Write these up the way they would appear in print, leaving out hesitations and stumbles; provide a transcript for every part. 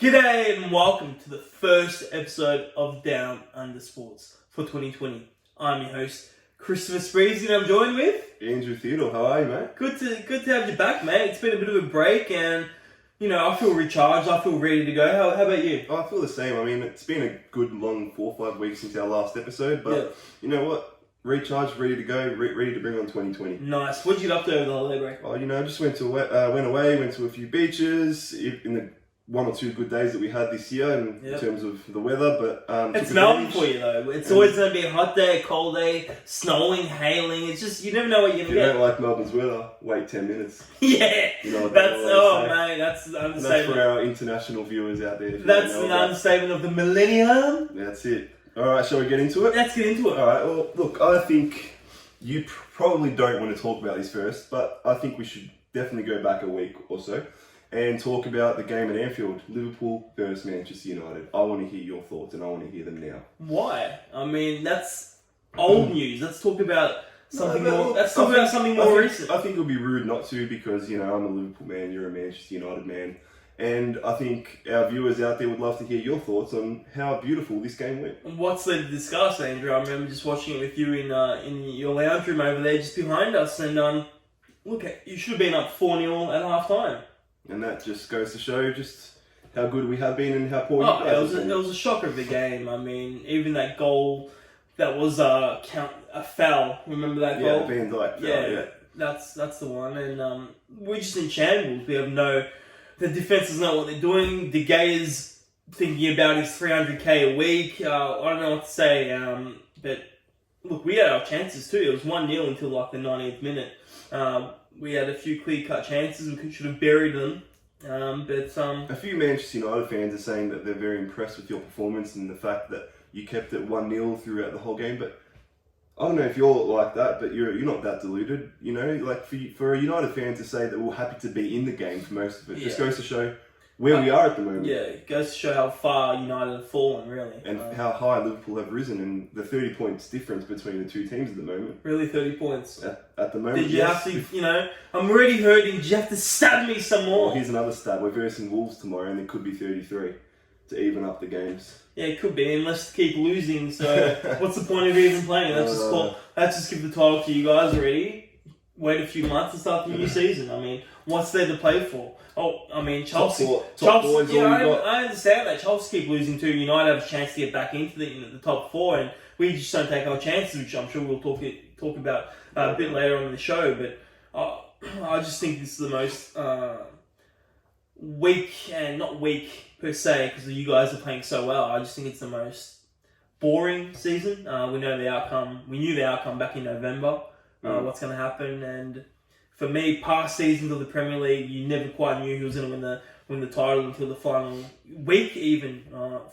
G'day and welcome to the first episode of Down Under Sports for 2020. I'm your host, Christopher Spreezy, and I'm joined with Andrew Theo. How are you, mate? Good to have you back, mate. It's been a bit of a break, and I feel recharged. I feel ready to go. How about you? I feel the same. I mean, it's been a good long 4 or 5 weeks since our last episode, but You know what? Recharged, ready to go, ready to bring on 2020. Nice. What did you get up to over the holiday break? Oh, I just went away, went to a few beaches in the 1 or 2 good days that we had this year in terms of the weather, but it's Melbourne for you though. It's always going to be a hot day, a cold day, snowing, hailing. It's just you never know what you're going to get. If you don't like Melbourne's weather, wait 10 minutes. Yeah, that's an understatement. That's for our international viewers out there. That's an understatement of the millennium. That's it. All right, shall we get into it? Let's get into it. All right. Well, look, I think you probably don't want to talk about this first, but I think we should definitely go back a week or so and talk about the game at Anfield, Liverpool versus Manchester United. I want to hear your thoughts, and I want to hear them now. Why? I mean, that's old news. Let's talk about something more. Let's talk about something more recent. I think it would be rude not to, because I'm a Liverpool man, you're a Manchester United man, and I think our viewers out there would love to hear your thoughts on how beautiful this game went. What's there to discuss, Andrew? I remember just watching it with you in your lounge room over there, just behind us, and look, you should have been up 4-0 at half time. And that just goes to show just how good we have been and how poor you guys have been. It was a shocker of the game. I mean, even that goal that was a foul. Remember that goal? Yeah, the Van Dijk foul. Yeah, that's the one. And we're just in shambles. We have the defense doesn't know what they're doing. De Gea's thinking about his 300k a week. I don't know what to say. But look, we had our chances too. It was 1-0 until like the 90th minute. We had a few clear-cut chances. We should have buried them. A few Manchester United fans are saying that they're very impressed with your performance and the fact that you kept it 1-0 throughout the whole game. But I don't know if you're like that, but you're not that deluded. Like for a United fan to say that we're happy to be in the game for most of it, just goes to show where we are at the moment. Yeah, it goes to show how far United have fallen, really. And how high Liverpool have risen, and the 30 points difference between the two teams at the moment. Really, 30 points? At the moment, Did you have to, I'm already hurting. Did you have to stab me some more? Well, here's another stat. We're versing Wolves tomorrow, and it could be 33 to even up the games. Yeah, it could be, unless they keep losing. So what's the point of even playing? Let's just give the title to you guys already. Wait a few months and start the new season. I mean, what's there to play for? Oh, I mean, Chelsea. Top four is all you got. I understand that. Chelsea keep losing too. United have a chance to get back into the top 4, and we just don't take our chances, which I'm sure we'll talk about a bit later on in the show. But I just think this is the most weak, and not weak per se, because you guys are playing so well. I just think it's the most boring season. We know the outcome. We knew the outcome back in November. What's going to happen, and for me, past seasons of the Premier League, you never quite knew who was going to win the title until the final week, even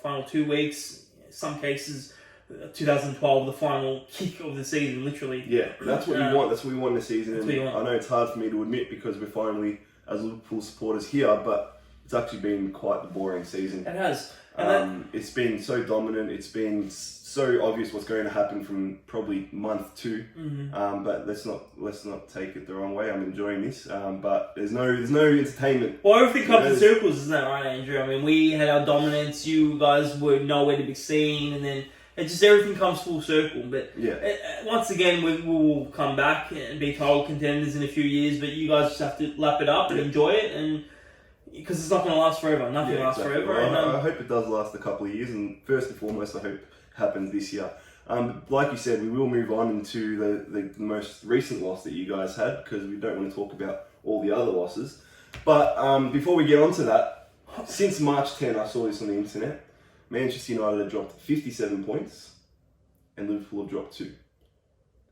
final 2 weeks. In some cases, 2012, the final kick of the season, literally. Yeah, that's what you want. That's what we want in the season. And I know it's hard for me to admit because we're finally, as Liverpool supporters, here, but it's actually been quite the boring season. It has. It's been so dominant. It's been so obvious what's going to happen from probably month 2. Mm-hmm. But let's not take it the wrong way. I'm enjoying this. But there's no entertainment. Well, everything comes in circles, isn't that right, Andrew? I mean, we had our dominance. You guys were nowhere to be seen, and then everything comes full circle. But once again, we will come back and be title contenders in a few years. But you guys just have to lap it up and enjoy it, and because it's not going to last forever. Nothing lasts forever. Well, I hope it does last a couple of years, and first and foremost, I hope it happens this year. Like you said, we will move on into the most recent loss that you guys had, because we don't want to talk about all the other losses. But before we get on to that, since March 10, I saw this on the internet, Manchester United have dropped 57 points, and Liverpool have dropped 2.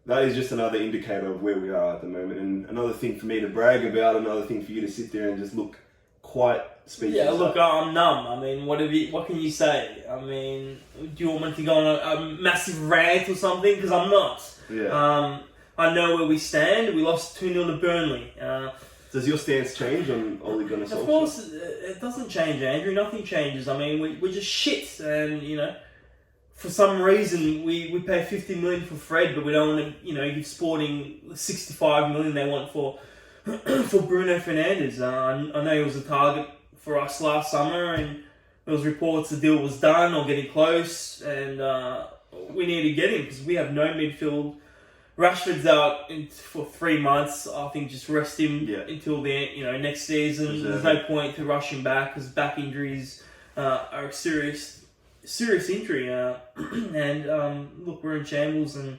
That is just another indicator of where we are at the moment, and another thing for me to brag about, another thing for you to sit there and just look quite speechless. Yeah, look, I'm numb. I mean, what can you say? I mean, do you want me to go on a massive rant or something? Because I'm not. Yeah. I know where we stand. We lost 2-0 to Burnley. Does your stance change on Ole Gunnar Solskjaer? Of course, it doesn't change, Andrew. Nothing changes. I mean, we're just shit, and for some reason we pay 50 million for Fred, but we don't want to give Sporting 65 million they want for Bruno Fernandes. I know he was a target for us last summer, and there was reports the deal was done or getting close, and we need to get him because we have no midfield. Rashford's out for 3 months. I think just rest him until the next season. There's no point to rush him back because back injuries are a serious injury. And look, we're in shambles, and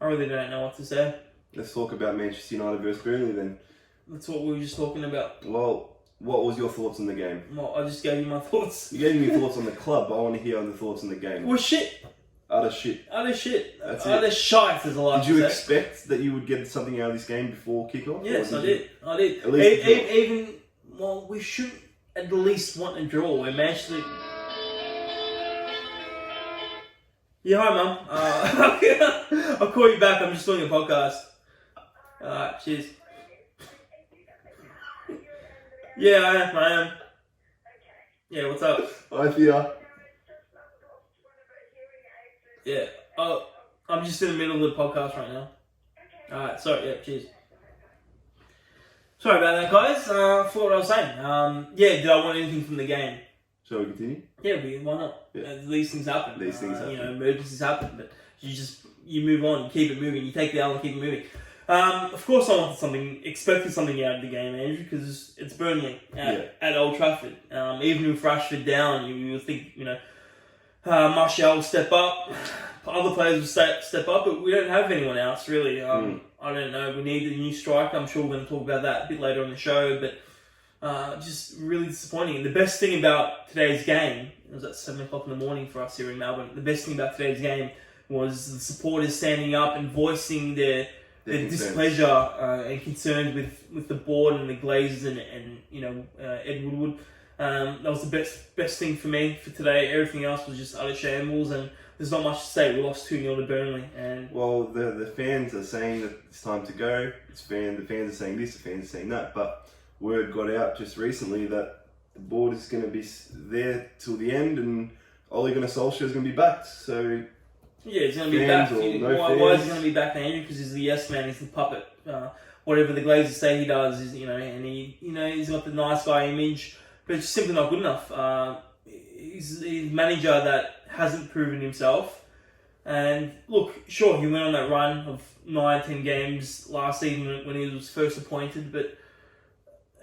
I really don't know what to say. Let's talk about Manchester United versus Burnley then. That's what we were just talking about. Well, what was your thoughts on the game? Well, I just gave you my thoughts. You gave me your thoughts on the club, but I want to hear the thoughts on the game. Well, shit. Utter shit. That's Utter shite, as I like to say. Did you expect that you would get something out of this game before kickoff? Yes, I did. At least we should at least want a draw. We're Manchester. Yeah, hi, Mum. I'll call you back. I'm just doing a podcast. Alright, cheers. Yeah, I am. Yeah, what's up? Hi, Thea. Yeah. Oh, I'm just in the middle of the podcast right now. Alright, sorry. Yeah, cheers. Sorry about that, guys. I forgot what I was saying. Did I want anything from the game? Shall we continue? Yeah, why not? Yeah. These things happen. These things happen. Emergencies happen, but you move on, you keep it moving, you take the L and keep it moving. Of course, I expected something out of the game, Andrew, because it's Burnley at Old Trafford. Even with Rashford down, you would think, Martial will step up, other players will step up, but we don't have anyone else really. I don't know. We need a new striker. I'm sure we're going to talk about that a bit later on the show, but. Just really disappointing. The best thing about today's game, it was at 7 o'clock in the morning for us here in Melbourne, the best thing about today's game was the supporters standing up and voicing their displeasure and concerns with the board and the Glazers and Ed Woodward. That was the best thing for me for today. Everything else was just utter shambles, and there's not much to say. We lost 2-0 to Burnley. Well, the fans are saying that it's time to go. The fans are saying this, the fans are saying that, but word got out just recently that the board is going to be there till the end, and Ole Gunnar Solskjaer is going to be backed. So yeah, he's going to be back. Why is he going to be back, Andrew? Because he's the yes man. He's the puppet. Whatever the Glazers say he does, is and he's got the nice guy image, but it's simply not good enough. He's a manager that hasn't proven himself. And look, sure, he went on that run of 9-10 games last season when he was first appointed, but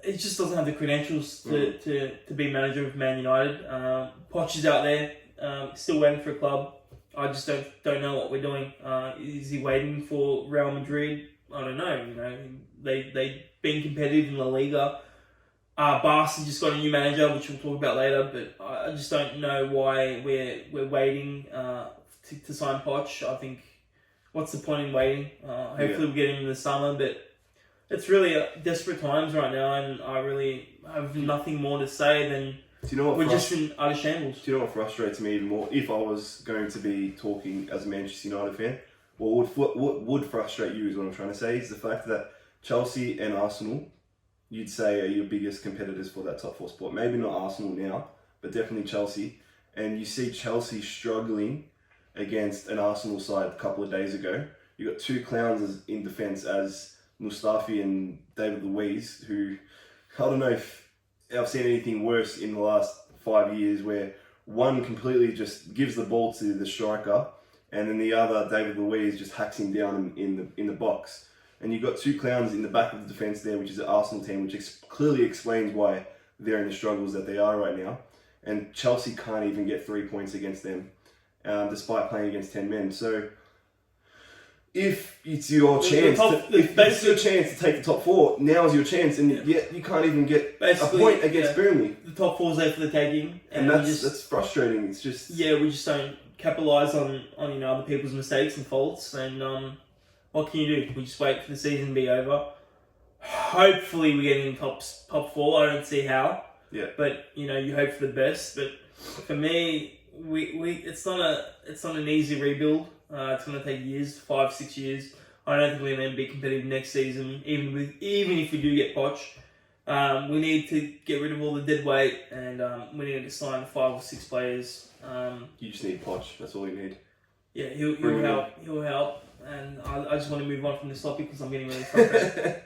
it just doesn't have the credentials to be manager of Man United. Poch is out there, still waiting for a club. I just don't know what we're doing. Is he waiting for Real Madrid? I don't know. They've been competitive in La Liga. Barca just got a new manager, which we'll talk about later. But I just don't know why we're waiting to sign Poch. I think what's the point in waiting? Hopefully we'll get him in the summer, but. It's really desperate times right now, and I really have nothing more to say than we're just in utter shambles. Do you know what frustrates me even more? If I was going to be talking as a Manchester United fan, what would frustrate you is what I'm trying to say, is the fact that Chelsea and Arsenal, you'd say, are your biggest competitors for that top four spot. Maybe not Arsenal now, but definitely Chelsea. And you see Chelsea struggling against an Arsenal side a couple of days ago. You got two clowns in defence as Mustafi and David Luiz, who, I don't know if I've seen anything worse in the last 5 years, where one completely just gives the ball to the striker, and then the other, David Luiz, just hacks him down in the box. And you've got two clowns in the back of the defence there, which is the Arsenal team, which clearly explains why they're in the struggles that they are right now. And Chelsea can't even get 3 points against them, despite playing against 10 men. So if it's your chance, to take the top four, now is your chance, and yet you can't even get a point against Burnley. The top four's there for the taking, and that's frustrating. It's just we just don't capitalise on other people's mistakes and faults, and what can you do? We just wait for the season to be over. Hopefully we get in top four. I don't see how. Yeah. But you hope for the best. But for me, it's not an easy rebuild. It's going to take years, 5-6 years. I don't think we're going to be competitive next season, even if we do get Poch. We need to get rid of all the dead weight, and we need to sign 5 or 6 players. You just need Poch. That's all you need. Yeah, he'll help. He'll help, and I just want to move on from this topic because I'm getting really frustrated.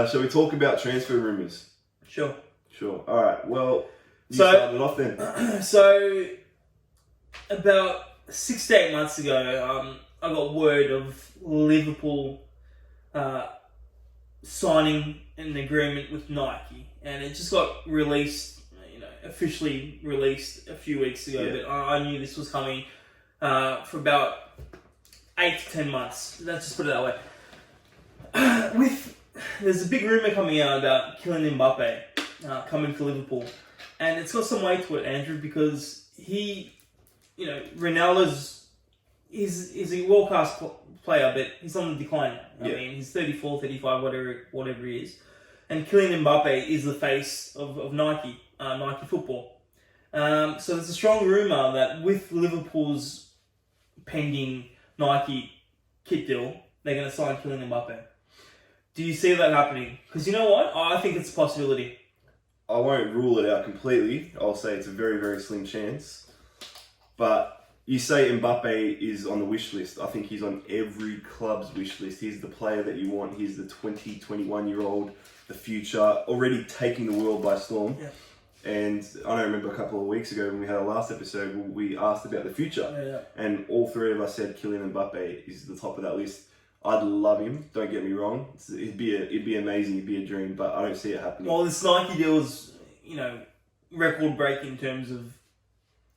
Shall we talk about transfer rumours? Sure. All right. Well, You started off then. So about 6 to 8 months ago, I got word of Liverpool signing an agreement with Nike, and it just got released, officially released a few weeks ago. Yeah. But I knew this was coming for about 8 to 10 months. Let's just put it that way. There's a big rumor coming out about Kylian Mbappe coming to Liverpool, and it's got some weight to it, Andrew, because Ronaldo's he's a world class player, but he's on the decline now. I mean, he's 34, 35, whatever he is, and Kylian Mbappe is the face of Nike football. So there's a strong rumor that with Liverpool's pending Nike kit deal, they're going to sign Kylian Mbappe. Do you see that happening? Because you know what? I think it's a possibility. I won't rule it out completely. I'll say it's a very, very slim chance. But you say Mbappe is on the wish list. I think he's on every club's wish list. He's the player that you want. He's the 20, 21-year-old, the future, already taking the world by storm. Yeah. And I remember a couple of weeks ago when we had our last episode, we asked about the future. Yeah. And all three of us said Kylian Mbappe is the top of that list. I'd love him. Don't get me wrong. It'd be amazing. It'd be a dream, but I don't see it happening. Well, this Nike deal is, record breaking in terms of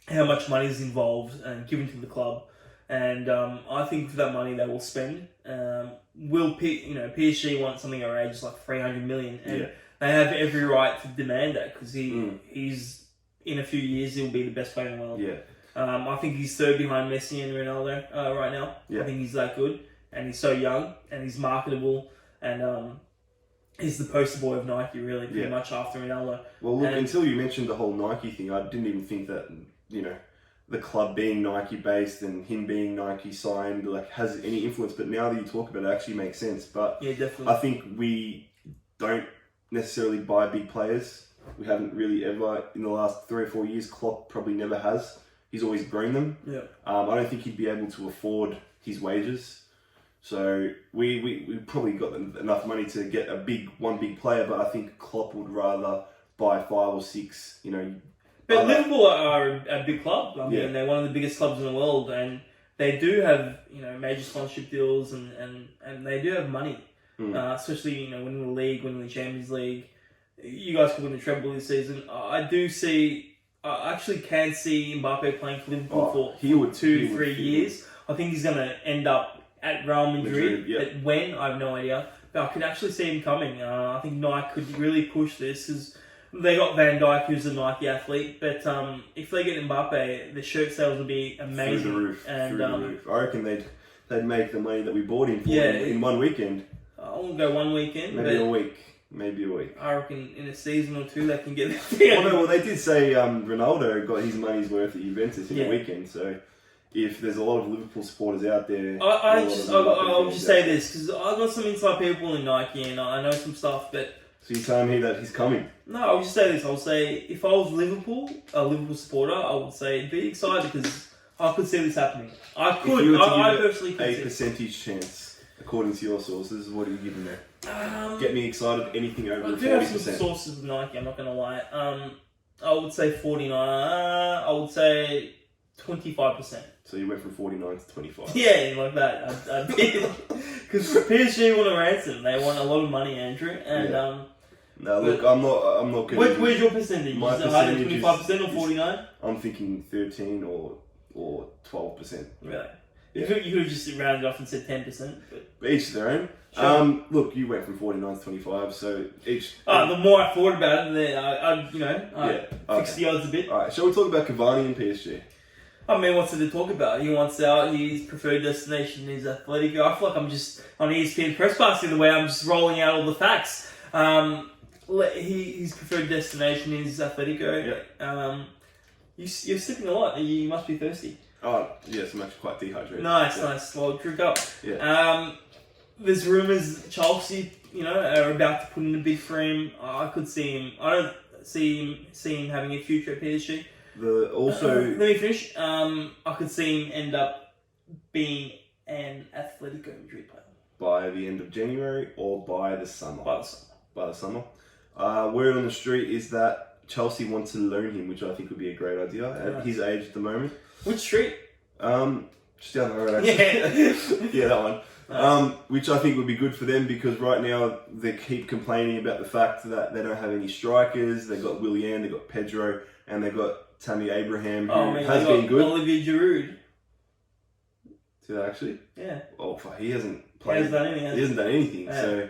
how much money is involved and given to the club, and I think for that money they will spend. PSG want something outrageous like 300 million, and they have every right to demand that because he's in a few years he'll be the best player in the world. Yeah. I think he's third behind Messi and Ronaldo right now. Yeah. I think he's that good. And he's so young, and he's marketable, and he's the poster boy of Nike, really, pretty much after Ronaldo. Well, look, until you mentioned the whole Nike thing, I didn't even think that, the club being Nike-based and him being Nike signed, has any influence. But now that you talk about it, it actually makes sense. But yeah, definitely. I think we don't necessarily buy big players. We haven't really ever, in the last 3 or 4 years, Klopp probably never has. He's always grown them. Yeah. I don't think he'd be able to afford his wages. So we probably got enough money to get one big player, but I think Klopp would rather buy 5 or 6, But Liverpool are a big club. I mean, they're one of the biggest clubs in the world, and they do have major sponsorship deals, and they do have money, especially winning the league, winning the Champions League. You guys could win the treble this season. I actually can see Mbappe playing for Liverpool for 2-3 years. I think he's going to end up at Real Madrid. But when, I have no idea. But I could actually see him coming. I think Nike could really push this because they got Van Dijk, who's a Nike athlete. But if they get Mbappe, the shirt sales will be amazing. Through the roof. And through the roof. I reckon they'd make the money that we bought him for in one weekend. I won't go one weekend. Maybe a week. I reckon in a season or two they can get there. Well, they did say Ronaldo got his money's worth at Juventus in a weekend. So if there's a lot of Liverpool supporters out there, I'll just say this because I've got some inside people in Nike and I know some stuff. But so you're telling me that he's coming? No, I'll just say this. I'll say if I was a Liverpool supporter, I would say be excited because I could see this happening. I personally could see a percentage chance, according to your sources. What are you giving there? Get me excited. Anything over 40%. I do have some sources with Nike. I'm not going to lie. I would say 49. I would say 25%. So you went from 49 to 25. Yeah, like that. I did. Because PSG want a ransom. They want a lot of money, Andrew. And no, look, I'm not going to. Where's your percentage? My is it higher than 25% or 49? I'm thinking 13 or 12%. Really? You could have just rounded off and said 10%. But each their own. Sure. Look, you went from 49 to 25, so each. The more I thought about it, I fixed the odds a bit. All right, shall we talk about Cavani and PSG? I mean, what's there to talk about? He wants out. His preferred destination is Atletico. I feel like I'm just on ESPN press pass the way I'm just rolling out all the facts. His preferred destination is Atletico. Yep. You're sipping a lot. You must be thirsty. Oh, yes, I'm actually quite dehydrated. Nice. Well, drink up. Yeah. There's rumours Chelsea, are about to put in a bid for him. I could see him. I don't see him having a future at PSG. Let me finish. I could see him end up being an Atletico Madrid player by the end of January or by the summer. By the summer. Word on the street is that Chelsea want to loan him, which I think would be a great idea at his age at the moment. Which street? Just down the road, actually. Yeah, that one. Nice. Which I think would be good for them because right now they keep complaining about the fact that they don't have any strikers. They've got Willian, they've got Pedro, and they've got Tammy Abraham, who has been good. Olivier Giroud. Did I actually? Yeah. Oh, he hasn't played. He hasn't done anything. Yeah. So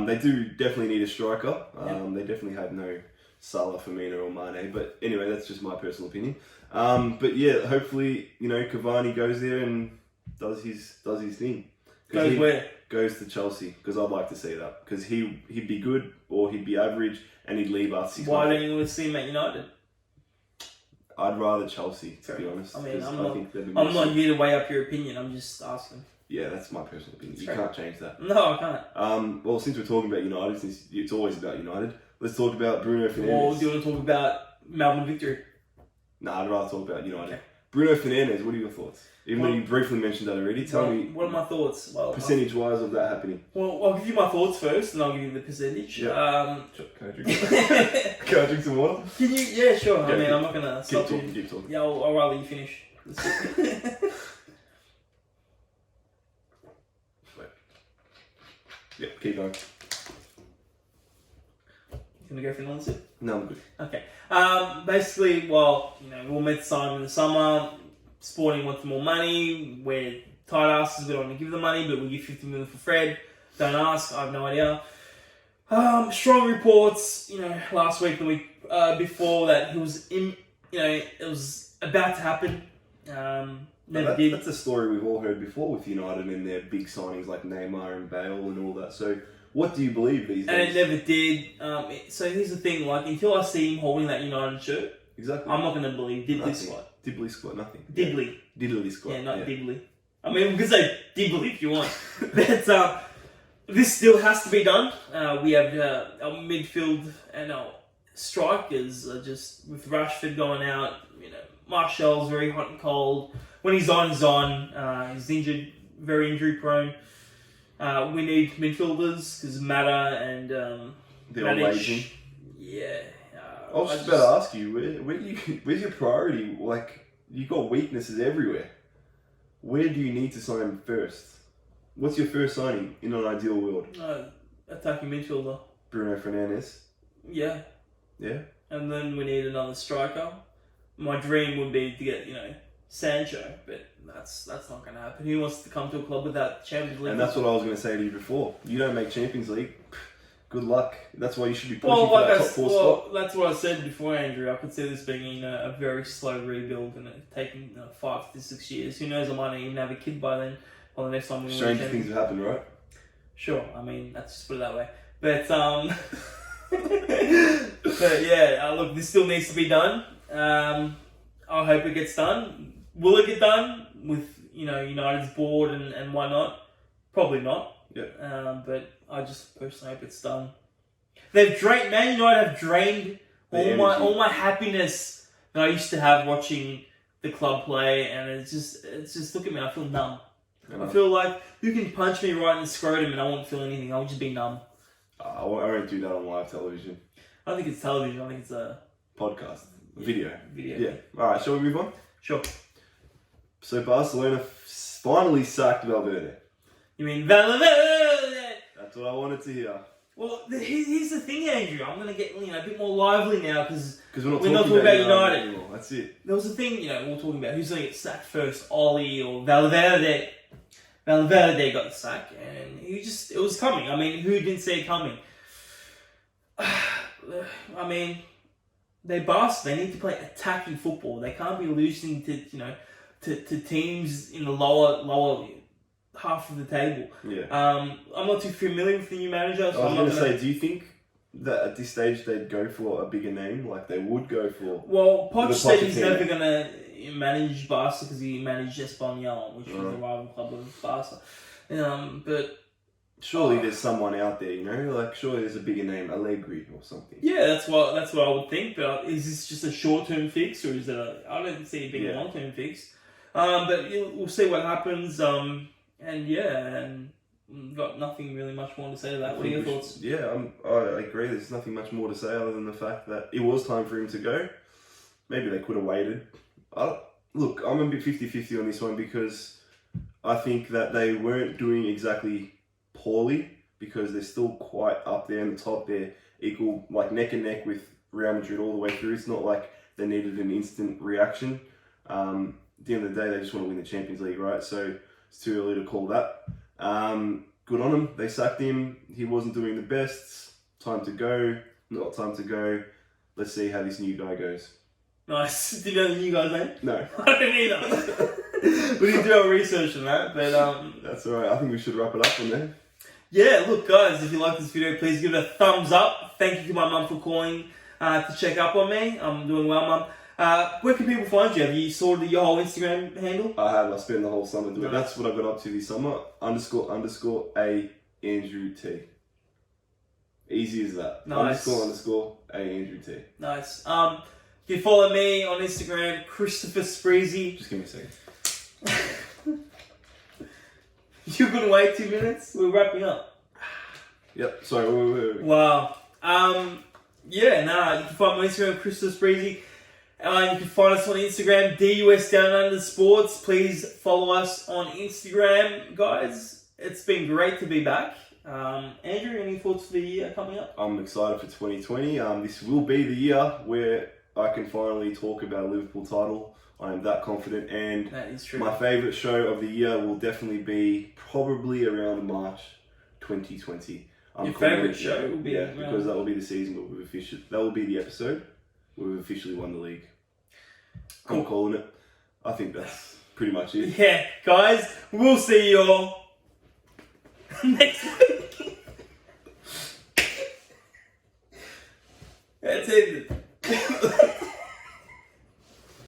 they do definitely need a striker. They definitely have no Salah, Firmino, or Mane. But anyway, that's just my personal opinion. But yeah, hopefully Cavani goes there and does his thing. Goes where? Goes to Chelsea because I'd like to see that because he'd be good or he'd be average and he'd leave us. Why don't you want to see him at United? I'd rather Chelsea, to be honest. I mean, I'm not here to weigh up your opinion. I'm just asking. Yeah, that's my personal opinion. You can't change that. No, I can't. Well, since we're talking about United, since it's always about United, let's talk about Bruno Fernandes. Or do you want to talk about Melbourne victory? No, I'd rather talk about United. Okay. Bruno Fernandes, what are your thoughts? Even though you briefly mentioned that already, tell me. What are my thoughts? Well, percentage-wise of that happening. Well, I'll give you my thoughts first, and I'll give you the percentage. Yeah. Can I drink some water? Can you? Yeah, sure. I mean, I'm not gonna stop you. Keep talking. Yeah, I'll rather you finish. Yeah, keep going. Can we go for another sip? No, I'm good. Okay. Basically, we all met to sign in the summer. Sporting wants more money. We're tight asses. We don't want to give the money, but we give 50 million for Fred. Don't ask. I have no idea. Strong reports. Last week, the week before that, he was in. It was about to happen. Never did. That's a story we've all heard before with United and their big signings like Neymar and Bale and all that. So, what do you believe these days? And it never did. So here's the thing: until I see him holding that United shirt, exactly, I'm not going to believe Diddley squad. Diddley squad, nothing. Diddley squad. Yeah, not Diddley. I mean, we can say Diddley if you want, but this still has to be done. We have our midfield and our strikers are just with Rashford going out. Martial's very hot and cold. When he's on, he's on. He's injured, very injury prone. We need midfielders because Mata and they're all aging. Yeah. I was just about to ask you, where's your priority? Like, you've got weaknesses everywhere. Where do you need to sign first? What's your first signing in an ideal world? Attacking midfielder. Bruno Fernandes. Yeah. Yeah. And then we need another striker. My dream would be to get, Sancho, but that's not going to happen. Who wants to come to a club without Champions League? And that's what I was going to say to you before. You don't make Champions League. Good luck. That's why you should be pushing for that top four spot. That's what I said before, Andrew. I could see this being a very slow rebuild and it taking 5 to 6 years. Who knows? I might not even have a kid by then. Or the next time we Stranger things have happened, right? Sure. I mean, let's just put it that way. But but yeah, look, this still needs to be done. I hope it gets done. Will it get done with United's board and whatnot? Probably not. Yeah. But I just personally hope it's done. Man United have drained all my happiness that I used to have watching the club play, and it's just look at me. I feel numb. I feel like you can punch me right in the scrotum and I won't feel anything. I'll just be numb. I won't do that on live television. I don't think it's television. I think it's a podcast. Video. Yeah. Alright, shall we move on? Sure. So Barcelona finally sacked Valverde. You mean Valverde? That's what I wanted to hear. Well, here's the thing, Andrew. I'm going to get a bit more lively now because we're not talking about United anymore. That's it. There was a thing, we were talking about who's going to get sacked first, Oli or Valverde. Valverde got the sack and it was coming. I mean, who didn't see it coming? I mean, they need to play attacking football. They can't be losing to teams in the lower half of the table. Yeah. I'm not too familiar with the new manager. So I was going to say, do you think that at this stage they'd go for a bigger name, like they would go for? Well, Poch said he's never going to manage Barca because he managed Espanyol, which was the rival club of Barca. But surely there's someone out there, like surely there's a bigger name, Allegri or something. Yeah, that's what I would think. But is this just a short-term fix, or is it I don't see it being a long-term fix. But we'll see what happens. And got nothing really much more to say to that. What are your thoughts? Yeah, I agree. There's nothing much more to say other than the fact that it was time for him to go. Maybe they could have waited. Look, I'm a bit 50-50 on this one because I think that they weren't doing exactly poorly because they're still quite up there in the top. They're equal, like neck and neck with Real Madrid all the way through. It's not like they needed an instant reaction. At the end of the day, they just want to win the Champions League, right? So it's too early to call that. Good on them. They sacked him. He wasn't doing the best. Time to go. Not time to go. Let's see how this new guy goes. Nice. Do you know the new guy's name? No. I don't either. We need to do our research on that, but That's alright. I think we should wrap it up on there. Yeah, look guys, if you like this video, please give it a thumbs up. Thank you to my mum for calling to check up on me. I'm doing well, mum. Where can people find you? Have you sorted your whole Instagram handle? I have. I spent the whole summer doing it. Nice. That's what I got up to this summer. __ Andrew T. Easy as that. Nice. __ Andrew T. Nice. If you follow me on Instagram, Christopher Spreezy. Just give me a second. You're gonna wait 2 minutes? We're wrapping up. Yep. Sorry. Wait. Wow. Yeah, nah, you can find me on Instagram, Christopher Spreezy. You can find us on Instagram, D.U.S Sports. Please follow us on Instagram, guys. It's been great to be back. Andrew, any thoughts for the year coming up? I'm excited for 2020. This will be the year where I can finally talk about a Liverpool title. I am that confident, and That is true. my favourite show of the year will definitely be probably around March 2020. Your favourite show will be around... because that will be the season where that will be the episode where we've officially won the league. Cool. I'm calling it. I think that's pretty much it. Yeah, guys, we'll see you all next week. That's it.